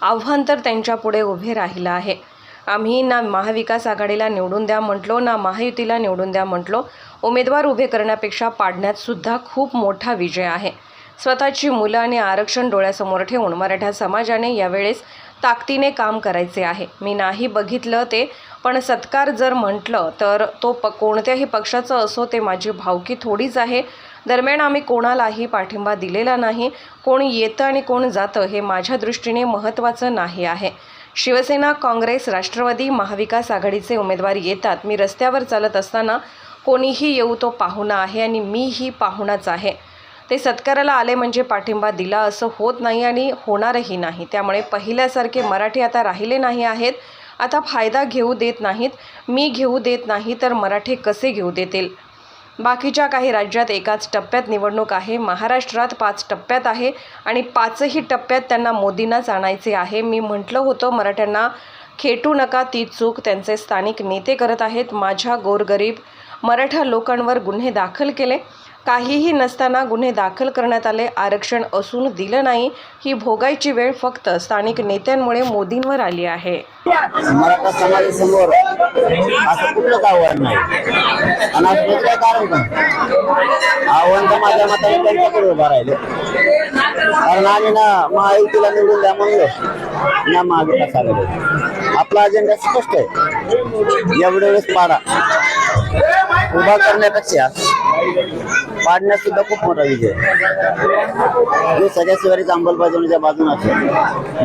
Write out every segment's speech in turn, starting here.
आव्हान तर त्यांच्यापुढे उभे राहिलं आहे। आम्ही ना महाविकास आघाडीला निवडून द्या म्हटलो, ना महायुतीला निवडून द्या म्हटलो। उमेदवार उभे करण्यापेक्षा पाडण्यात सुद्धा खूप मोठा विजय आहे। स्वतःची मुलं आणि आरक्षण डोळ्यासमोर ठेवून मराठा समाजाने यावेळेस ताकदीने काम करायचे आहे। मी नाही बघितलं ते, पण सत्कार जर म्हटलं तर तो कोणत्याही पक्षाचं असो, ते माझी भावकी थोडीच आहे। दरम्यान आम्ही कोणालाही पाठिंबा दिलेला नाही। कोण येतं आणि कोण जातं हे माझ्या दृष्टीने महत्त्वाचं नाही आहे। शिवसेना, काँग्रेस, राष्ट्रवादी, महाविकास आघाडीचे उमेदवार येतात। मी रस्त्यावर चालत असताना कोणीही येऊ तो पाहुणा आहे आणि मीही पाहुणाच आहे। ते सत्काराला आले म्हणजे पाठिंबा दिला असं होत नाही आणि होणारही नाही। त्यामुळे पहिल्यासारखे मराठी आता राहिले नाही आहेत। आता फायदा घेऊ देत नाहीत। मी घेऊ देत नाही तर मराठी कसे घेऊ देतील? बाकीच्या काही राज्यात एकाच टप्प्यात निवडणूक आहे। महाराष्ट्रात 5 टप्प्यात आहे आणि 5ही टप्प्यात त्यांना मोदींनाच आणायचे आहे। मी म्हटलं होतं, मराठ्यांना खेटू नका, ती चूक त्यांचे स्थानिक नेते करत आहेत। माझ्या गोरगरीब मराठा लोकांवर गुन्हे दाखल केले, काहीही नसताना गुन्हे दाखल करण्यात आले, आरक्षण असून दिलं नाही। ही भोगायची वेळ फक्त स्थानिक नेत्यांमुळे मोदींवर आली आहे। मराठा समाजासमोर असं कुठलंच आव्हान नाही आणि असं काय कारण पण आव्हान तर माझ्या मताने त्यांच्याकडे उभा राहिले। कारण आम्ही ना महायुतीला निवडून द्या म्हणलो, ना महाविकास आघाडी। आपला अजेंडा स्पष्ट आहे, एवढ्या वेळेस पाडा। उभा करण्यापेक्षा पाडण्यात सुद्धा खूप मोठा विजय। जो सगळ्या शिवारीच्या अंमलबजावणीच्या बाजून असेल,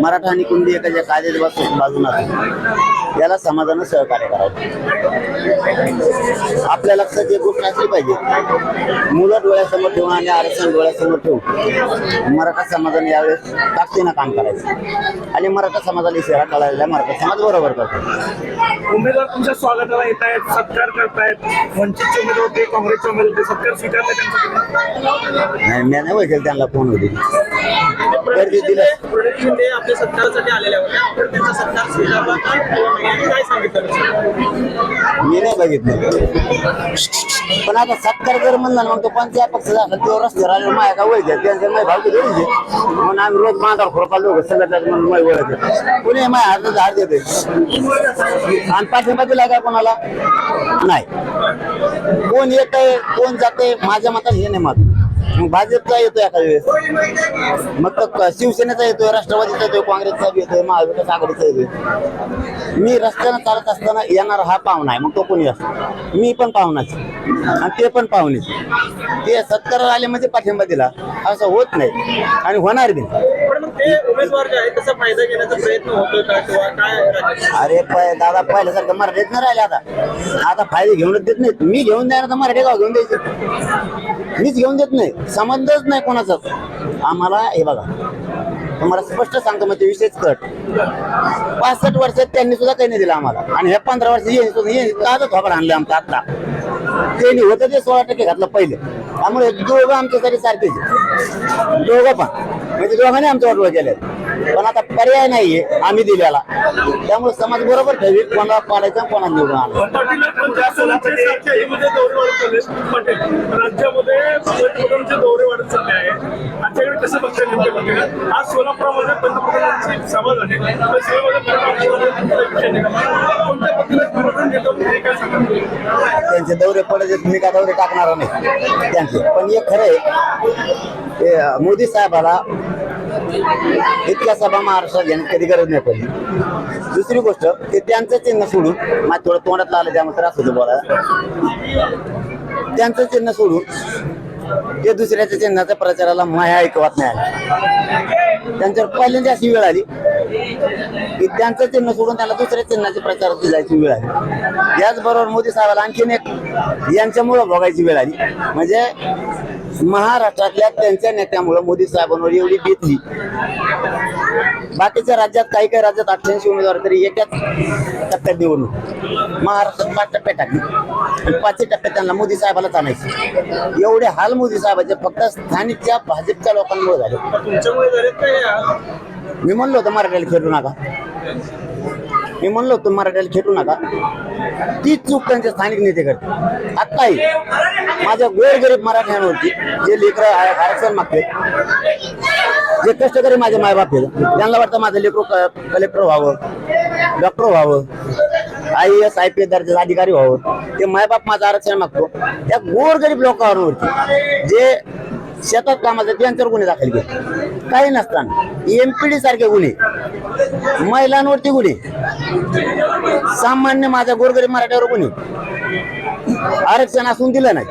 मराठा आणि कुणबी एकाच्या कायद्याच्या बाजून असेल, याला समाजानं सहकार्य करावं। आपल्या लक्षात एक गोष्ट असली पाहिजे, मुलं डोळ्यासमोर ठेवून आणि आरक्षण डोळ्यासमोर ठेवून मराठा समाजाने यावेळेस ताकदीनं काम करायचं आणि मराठा समाजाला इशारा कळालेला मराठा समाज बरोबर करतो। उमेदवार तुमच्या स्वागताला येत आहेत, सत्कार करतायत। वंचितचे उमेदवार होते, काँग्रेसचे उमेदवार होते, सत्कार स्वीकारले नाही, मी नाही बघेल त्यांना फोन होती गर्दी दिलं। ते आपल्या सत्कारासाठी आलेल्या होत्या, आपण त्यांचा सत्कार स्वीकारला काय सांगितलं? मी नाही बघितलं, पण आता सत्कार जर म्हणला मग तो कोणत्या पक्षाचा असेल तो रस्त्यावर आले माया का वळते त्यांच्या माय भावकी धरून म्हणून आम्ही रोज मांगावर खोपा लोक संघटना म्हणून माय वळते, कुणी माय हातात हात देते आणि पाठिंबा दिला का कोणाला नाही। कोण येत आहे कोण जाते माझ्या मतात हे नाही मत। मग भाजपचा येतोय एका वेळेस, मग तर शिवसेनेचा येतोय, राष्ट्रवादीचा येतोय, काँग्रेसचा येतोय, महाविकास आघाडीचा येतोय। मी रस्त्यानं चालत असताना येणार हा पाहुणा आहे, मग तो कोणी असतो, मी पण पाहुणाच आणि ते पण पाहुणेच। ते सत्काराला आले म्हणजे पाठिंबा दिला असं होत नाही आणि होणार बी। ते उमेदवार जे आहे त्याचा फायदा घेण्याचा प्रयत्न होतोय का किंवा काय? अरे दादा, पहिल्यासारखं मराठीत नाही राहिले आता फायदे घेऊनच देत नाहीत। मी घेऊन द्यायला तर मराठी गाव घेऊन द्यायचं, मीच घेऊन देत नाही, संबंधच नाही कोणाचाच आम्हाला। हे बघा, तुम्हाला स्पष्ट सांगतो, मग ते विषयच कट 65 वर्षात त्यांनी सुद्धा काही नाही दिलं आम्हाला आणि हे 15 वर्ष ताजच थोपड आणलं आमचं। आता त्यांनी होतं ते 16% घातलं पहिले, त्यामुळे दोघं आमच्यासाठी सारखेच, दोघं पण म्हणजे दोघांनी आमच्या वाटोळ केले। पण आता पर्याय नाहीये आम्ही दिल्याला, त्यामुळे समाज बरोबर ठेवी कोणाला पाडायचं कोणाला निवडून आणायचं। राज्यामध्ये दौरे वाढत चालले आहे, आमच्याकडे कसं बघताय? आज सोलापुरामध्ये पंतप्रधानांची सभा झाली, त्यांचे दौरे पडायचे, तुम्ही काय दौरे टाकणार नाही त्यांचे। पण हे खरं आहे, मोदी साहेबाला इतक्या सभा महाराष्ट्रात घेण्यात कधी गरज नाही पडली। दुसरी गोष्ट, ते त्यांचं चिन्ह सोडून, माझ्या थोडं तोंडात आलं त्यामुळे त्रास होतो बोलायला, त्यांचं चिन्ह सोडून ते दुसऱ्याच्या चिन्हाच्या प्रचाराला माया ऐकवत नाही। त्यांच्यावर पहिल्यांदा अशी वेळ आली की त्यांचं चिन्ह सोडून त्याला दुसऱ्या चिन्हाच्या प्रचारात जायची वेळ आली। याचबरोबर मोदी साहेबाला आणखीन एक यांच्यामुळं भोगायची वेळ आली, म्हणजे महाराष्ट्रातल्या त्यांच्या नेत्यामुळे मोदी साहेबांवर एवढी बेतली। बाकीच्या राज्यात काही राज्यात 88 उमेदवार तरी एकाच टप्प्यात निवडणूक, महाराष्ट्रात 5 टप्प्यात टाकली आणि 5 टप्प्यात त्यांना मोदी साहेबालाच आणायचे। एवढे हाल मोदी साहेबांचे फक्त स्थानिकच्या भाजपच्या लोकांमुळे झाले। मी म्हणलो होतं मराठ्याला खेळू नका, मी म्हणलो होतो मराठ्याला खेटू नका, ती चूक त्यांचे स्थानिक नेते करते। आत्ताही माझ्या गोरगरीब मराठ्यांवरती जे लेकरं आरक्षण मागते जे कष्टकरी माझे मायबाप आहेत त्यांना वाटतं माझं लेकरू कलेक्टर व्हावं, डॉक्टर व्हावं, IAS IPS दर्जाचा अधिकारी व्हावं. ते मायबाप माझं आरक्षण मागतो. त्या गोरगरीब लोकांवरती जे शेतात कामाचं त्यांच्यावर गुन्हे दाखल केले, काही नसताना MPD सारखे गुन्हे, महिलांवरती गुन्हे, सामान्य माझ्या गोरगरीब मराठ्यावर गुन्हे, आरक्षण असून दिलं नाही.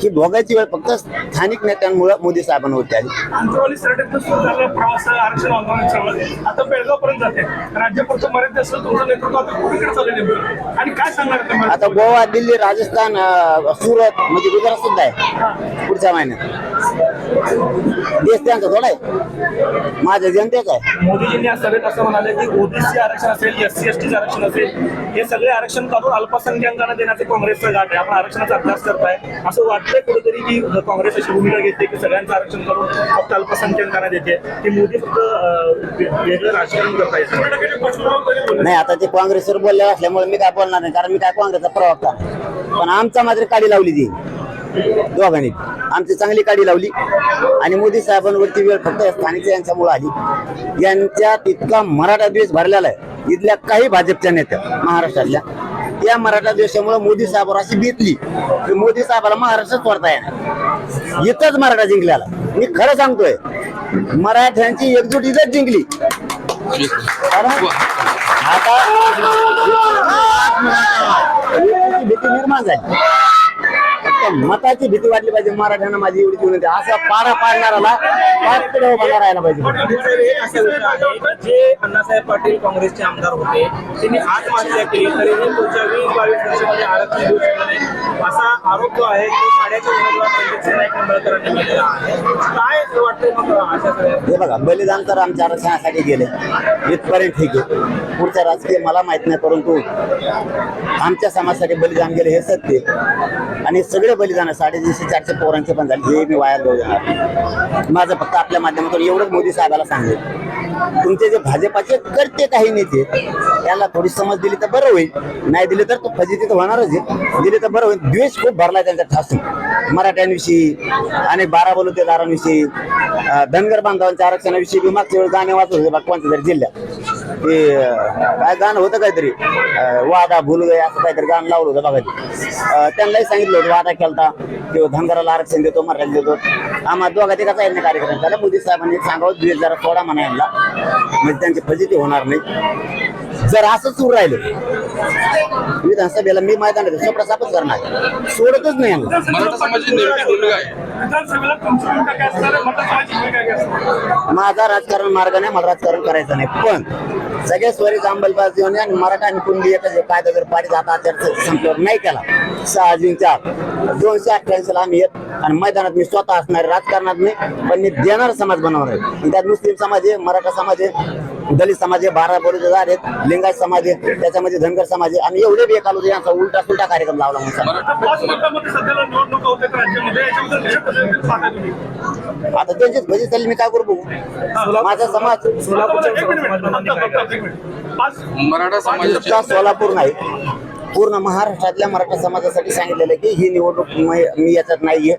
ही भोगायची वेळ फक्त स्थानिक नेत्यांमुळे मोदी साहेबांवरती आली. अंतरवाली सरडेतनं सुरू झालेला प्रवास आरक्षण आंदोलन चाललं आता बेळगाव पर्यंत जाते. राज्यापुरतं मर्यादित असलं तुमचं नेतृत्व आता कुठेकडे चाललं नेमकं आणि काय सांगणार तुम्ही? आता गोवा, दिल्ली, राजस्थान, सुरत म्हणजे गुजरात सुद्धा आहे पुढच्या महिन्यात. देश त्यांचा थोडा आहे, माझ्या जनतेचा आहे. मोदीजींनी या सभेत असं म्हणाले की OBC आरक्षण असेल, SC ST आरक्षण असेल, हे सगळे आरक्षण काढून अल्पसंख्याकांना देण्याचे काँग्रेसचा घाट आहे. आपण आरक्षणाचा अभ्यास करताय असं वाटतंय कुठेतरी की काँग्रेस अशी भूमिका घेते की सगळ्यांचं आरक्षण काढून फक्त अल्पसंख्याकांना देते, की मोदी फक्त वेगळं राजकारण करतायत. नाही, आता ते काँग्रेसवर बोलले असल्यामुळे मी काय बोलणार नाही, कारण मी काय काँग्रेसचा प्रवक्ता नाही. पण आमचा मात्र काडी लावली ती दोघांनी, आमची चांगली काडी लावली. आणि मोदी साहेबांवरती वेळ फक्त स्थानिक यांच्यामुळे आली. यांच्यात इतका मराठा द्वेष भरलेला आहे इथल्या काही भाजपच्या नेत्या महाराष्ट्रातल्या. या मराठा द्वेषामुळे मोदी साहेबांवर अशी बेतली की मोदी साहेबाला महाराष्ट्रात सोडता येणार. इथंच मराठा जिंकल्याला. मी खरं सांगतोय, मराठ्यांची एकजूट इथंच जिंकली. कारण आता भीती निर्माण झाली, मताची भीती वाटली पाहिजे मराठ्यांना. माझी एवढी विनंती, असा पाडा पाडणाराला पाच पुढे उभा राहायला पाहिजे. जे अण्णासाहेब पाटील काँग्रेसचे आमदार होते त्यांनी आत्महत्या केली तरीही पुढच्या 20-22 वर्षामध्ये आरक्षण देऊ शकलं नाही असा आरोप जो आहे तो माड्याचे उमेदवार रणजित नाईक निंबाळकरांनी केलेला आहे. काय वाटतंय मग अशा सगळ्या? हे बघा, बलिदान तर आमच्या आरक्षणासाठी गेले, इथपर्यंत ठीक आहे. पुढच्या राजकीय मला माहित नाही, परंतु आमच्या समाजासाठी बलिदान गेले हे सत्य. आणि सगळे बलिदान 350-400 पोरांचे पण झाले, हे मी वाया जाऊ देणार. माझं फक्त आपल्या माध्यमातून एवढंच मोदी साहेबाला सांगेल, तुमचे जे भाजपाचे करते काही नेते त्याला थोडी समज दिली तर बरं होईल, नाही दिली तर तो फजिती तर होणारच आहे. दिली तर बरं होईल. द्वेष खूप भरलाय त्यांचा ठासून मराठ्यांविषयी आणि 12 बलुतेदारांविषयी, धनगर बांधवांच्या आरक्षणाविषयी बी मागच्या वेळी गाणे वाचत होते बघ कोणत्या तरी जिल्ह्यात. ते काय गाणं होतं काहीतरी, वादा भूल गए असं काहीतरी गाणं लावलं होतं बघा. त्यांनाही सांगितलं होतं वादा केलता किंवा धनगराला आरक्षण देतो, मराठ्याला देतो. आम्हाला दोघा तिघाचा आहे कार्यक्रम त्याला मोदी साहेबांनी सांगावं द्वेष जरा सोडा म्हणायला, म्हणजे त्यांची फजिती होणार नाही. जर असं सुरू राहिलं विधानसभेला मी मैदानात सप्रसापच करणार, सोडतच नाही. मराठा समाजाची नेमकी भूमिका आहे विधानसभेला तुमची भूमिका काय असणार आहे? मराठा समाजाची भूमिका काय असणार? माझा राजकारण मार्ग नाही, मला राजकारण करायचं नाही. पण सगळे स्वरीच अंमलबजावणी होणे आणि मराठा आणि कुणबी एकच कायदा जर पारित आता संपल्यावर नाही केला 6 जूनच्या 288 आम्ही येत आणि मैदानात मी स्वतः असणार, राजकारणात नाही पण मी देणार समाज बनवणार आहे. त्यात मुस्लिम समाज आहे, मराठा समाज आहे, दलित समाज आहे, 12 बलुतेदार आहेत, लिंगायत समाज आहे, त्याच्यामध्ये धनगर समाज आहे. आम्ही एवढे बी एकालो यांचा उलटा सुलटा कार्यक्रम लावला म्हणून सध्याला निवडणुका होत्या राज्यामध्ये, याच्याबद्दल कशा पद्धतीने पाहता तुम्ही? आता त्यांचीच भजी चालली, मी काय करू बघू. माझा समाज मराठा नुसता सोलापूर नाही, पूर्ण महाराष्ट्रातल्या मराठा समाजासाठी सांगितलेलं आहे की ही निवडणूक मी याच्यात नाहीये,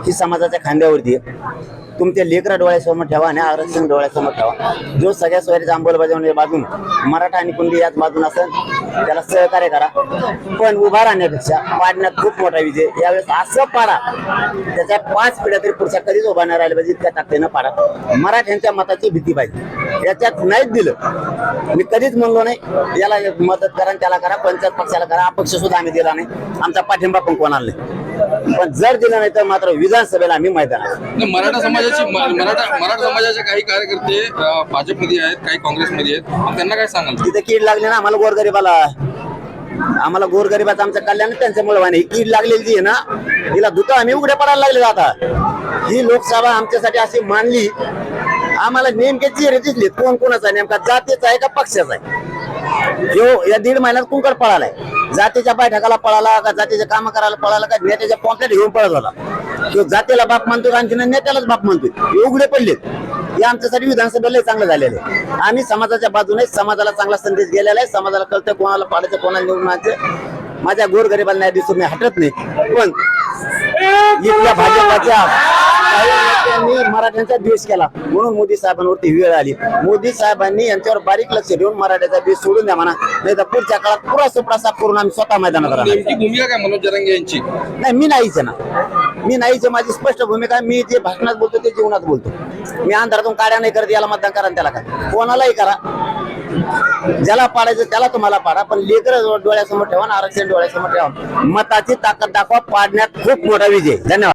ही समाजाच्या खांद्यावरती आहे. तुमचे लेकरा डोळ्यासमोर ठेवा आणि आरक्षण डोळ्यासमोर ठेवा. जो सगळ्या सोयरीचा अंमलबजावणी बाजून मराठा आणि कुणबी याच बाजून असेल त्याला सहकार्य करा. पण उभा राहण्यापेक्षा पाडण्यात खूप मोठा विजय. यावेळेस असं पाडा त्याच्या 5 पिढ्या तरी पुढच्या कधीच उभा नाही राहिला पाहिजे, इतक्या ताकदीनं पाडा. मराठ्यांच्या मताची भीती पाहिजे, याच्यात नाहीच दिलं. मी कधीच म्हणलो नाही याला मदत करा त्याला करा, पंचायत पक्षाला करा, अपक्ष सुद्धा आम्ही दिला नाही, आमचा पाठिंबा पण कोणाला नाही. पण जर दिलं नाही तर मात्र विधानसभेला आम्ही मैदानात. मराठा समाजाचे काही कार्यकर्ते भाजपमध्ये आहेत, काही काँग्रेसमध्ये आहेत, त्यांना काय सांगाल? तिथे कीड लागली ना आम्हाला गोरगरिबाला, आम्हाला गोरगरिबाचं आमचं कल्याण त्यांच्यामुळे व्हायला. ही कीड लागलेली जी आहे ना तिला धुतं आम्ही उघडे पडायला लागले. आता ही लोकसभा आमच्यासाठी अशी मानली, आम्हाला नेमके चेहरे दिसले कोण कोणाचा आहे, नेमका जातीचा आहे का पक्षाचा आहे. जो या 1.5 महिन्यात कुंकड पळालाय, जातीच्या बैठकाला पळाला का जातीचे काम करायला पळाला का नेत्याच्या पॉम्पलेट घेऊन पळत होता. तो जातीला बाप मानतोय आणखी नेत्यालाच बाप मानतोय. हे उघडे पडलेत. हे आमच्यासाठी विधानसभेला चांगलं झालेलं आहे. आम्ही समाजाच्या बाजूने, समाजाला चांगला संदेश गेलेला आहे. समाजाला कळतं कोणाला पाडायचं कोणाला निवडून आणायचं. माझ्या गोरगरिबाला न्याय दिसून मी हटत नाही. पण इथल्या भाजपाच्या काही नेत्यांनी मराठा मराठ्यांचा द्वेष केला म्हणून मोदी साहेबांवरती वेळ आली. मोदी साहेबांनी यांच्यावर बारीक लक्ष देऊन मराठ्याचा द्वेष सोडून द्या म्हणा, नाही तर पुढच्या काळात पुरा सुपडा साफ करून आम्ही स्वतः मैदानात राहणार. नेमकी भूमिका काय मनोज जरांगे यांची? नाही, मी नाहीच आहे ना, मी नाहीच. माझी स्पष्ट भूमिका आहे. मी जे भाषणात बोलतो ते जीवनात बोलतो. मी अंधारातून काड्या नाही करत, याला मतदान करा त्याला काय, कोणालाही करा, ज्याला पाडायचं त्याला तुम्हाला पाडा, पण लेकर डोळ्यासमोर ठेवा, आरक्षण डोळ्यासमोर ठेवा. मताची ताकद दाखवा, पाडण्यात खूप मोठा विजय. धन्यवाद.